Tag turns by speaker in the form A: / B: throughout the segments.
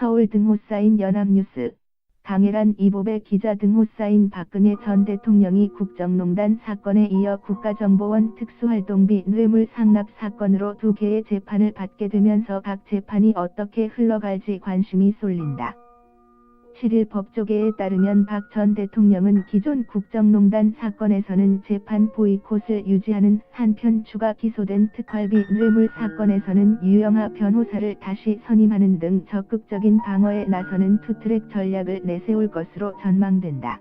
A: 서울 등호 쌓인 연합뉴스. 강혜란 이보배 기자 등호 쌓인 박근혜 전 대통령이 국정농단 사건에 이어 국가정보원 특수활동비 뇌물 상납 사건으로 2개의 재판을 받게 되면서 각 재판이 어떻게 흘러갈지 관심이 쏠린다. 7일 법조계에 따르면 박 전 대통령은 기존 국정농단 사건에서는 재판 보이콧을 유지하는 한편 추가 기소된 특활비 뇌물 사건에서는 유영하 변호사를 다시 선임하는 등 적극적인 방어에 나서는 투트랙 전략을 내세울 것으로 전망된다.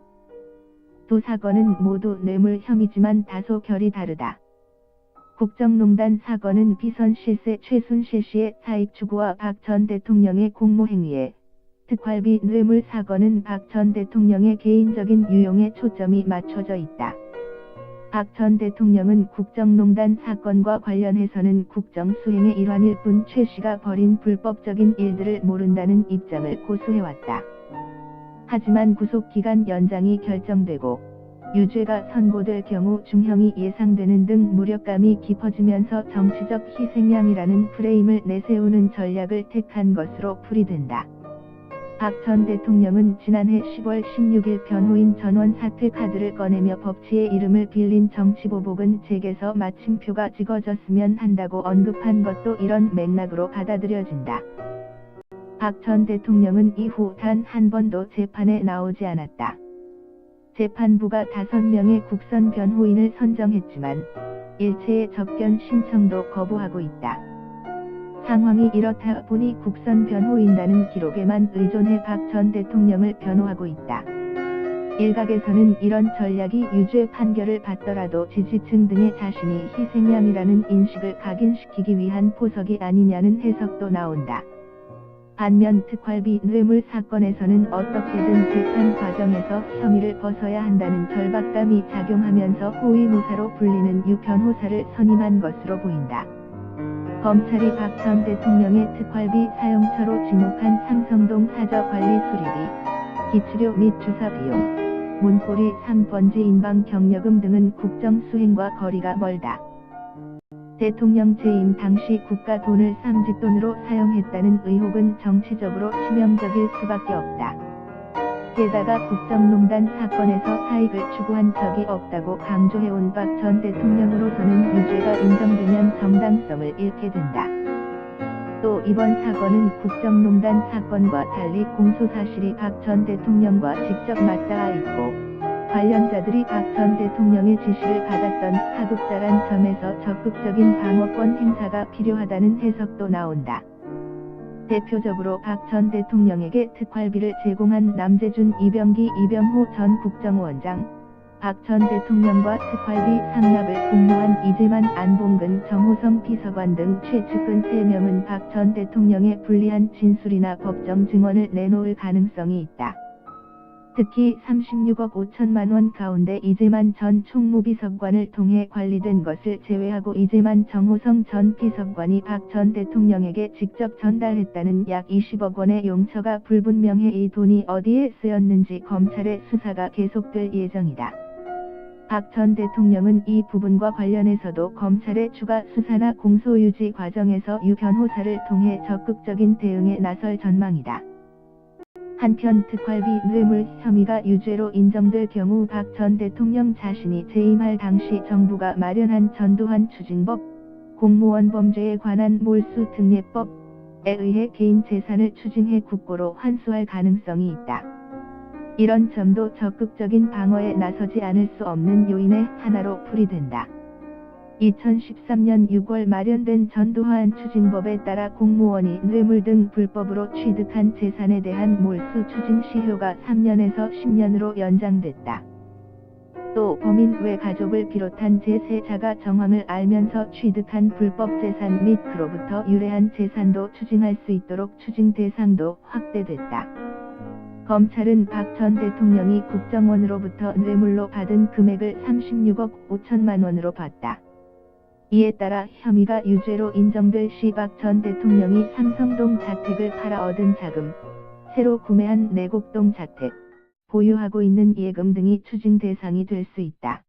A: 두 사건은 모두 뇌물 혐의지만 다소 결이 다르다. 국정농단 사건은 비선 실세 최순실 씨의 사익 추구와 박 전 대통령의 공모행위에, 특활비 뇌물 사건은 박 전 대통령의 개인적인 유용에 초점이 맞춰져 있다. 박 전 대통령은 국정농단 사건과 관련해서는 국정 수행의 일환일 뿐 최 씨가 벌인 불법적인 일들을 모른다는 입장을 고수해왔다. 하지만 구속기간 연장이 결정되고 유죄가 선고될 경우 중형이 예상되는 등 무력감이 깊어지면서 정치적 희생양이라는 프레임을 내세우는 전략을 택한 것으로 풀이된다. 박 전 대통령은 지난해 10월 16일 변호인 전원 사퇴 카드를 꺼내며 법치의 이름을 빌린 정치보복은 제게서 마침표가 찍어졌으면 한다고 언급한 것도 이런 맥락으로 받아들여진다. 박 전 대통령은 이후 단 한 번도 재판에 나오지 않았다. 재판부가 5명의 국선 변호인을 선정했지만 일체의 접견 신청도 거부하고 있다. 상황이 이렇다 보니 국선 변호인단은 기록에만 의존해 박 전 대통령을 변호하고 있다. 일각에서는 이런 전략이 유죄 판결을 받더라도 지지층 등의 자신이 희생양이라는 인식을 각인시키기 위한 포석이 아니냐는 해석도 나온다. 반면 특활비 뇌물 사건에서는 어떻게든 재판 과정에서 혐의를 벗어야 한다는 절박감이 작용하면서 호위무사로 불리는 유 변호사를 선임한 것으로 보인다. 검찰이 박 전 대통령의 특활비 사용처로 지목한 삼성동 사저관리 수리비, 기치료 및 주사 비용, 문고리 3번지 인방 경력금 등은 국정 수행과 거리가 멀다. 대통령 재임 당시 국가 돈을 쌈짓돈으로 사용했다는 의혹은 정치적으로 치명적일 수밖에 없다. 게다가 국정농단 사건에서 사익을 추구한 적이 없다고 강조해온 박 전 대통령으로서는 유죄가 인정되면 정당성을 잃게 된다. 또 이번 사건은 국정농단 사건과 달리 공소사실이 박 전 대통령과 직접 맞닿아 있고 관련자들이 박 전 대통령의 지시를 받았던 하급자란 점에서 적극적인 방어권 행사가 필요하다는 해석도 나온다. 대표적으로 박 전 대통령에게 특활비를 제공한 남재준 이병기 이병호 전 국정원장, 박 전 대통령과 특활비 상납을 공모한 이재만 안봉근 정호성 비서관 등 최측근 3명은 박 전 대통령의 불리한 진술이나 법정 증언을 내놓을 가능성이 있다. 특히 36억 5천만 원 가운데 이재만 전 총무비서관을 통해 관리된 것을 제외하고 이재만 정호성 전 비서관이 박 전 대통령에게 직접 전달했다는 약 20억 원의 용처가 불분명해 이 돈이 어디에 쓰였는지 검찰의 수사가 계속될 예정이다. 박 전 대통령은 이 부분과 관련해서도 검찰의 추가 수사나 공소유지 과정에서 유 변호사를 통해 적극적인 대응에 나설 전망이다. 한편 특활비 뇌물 혐의가 유죄로 인정될 경우 박 전 대통령 자신이 재임할 당시 정부가 마련한 전두환 추징법, 공무원 범죄에 관한 몰수 특례법에 의해 개인 재산을 추징해 국고로 환수할 가능성이 있다. 이런 점도 적극적인 방어에 나서지 않을 수 없는 요인의 하나로 풀이된다. 2013년 6월 마련된 전두환 추징법에 따라 공무원이 뇌물 등 불법으로 취득한 재산에 대한 몰수 추징 시효가 3년에서 10년으로 연장됐다. 또 범인 외 가족을 비롯한 제3자가 정황을 알면서 취득한 불법 재산 및 그로부터 유래한 재산도 추징할 수 있도록 추징 대상도 확대됐다. 검찰은 박 전 대통령이 국정원으로부터 뇌물로 받은 금액을 36억 5천만 원으로 봤다. 이에 따라 혐의가 유죄로 인정될 시 박 전 대통령이 삼성동 자택을 팔아 얻은 자금, 새로 구매한 내곡동 자택, 보유하고 있는 예금 등이 추징 대상이 될 수 있다.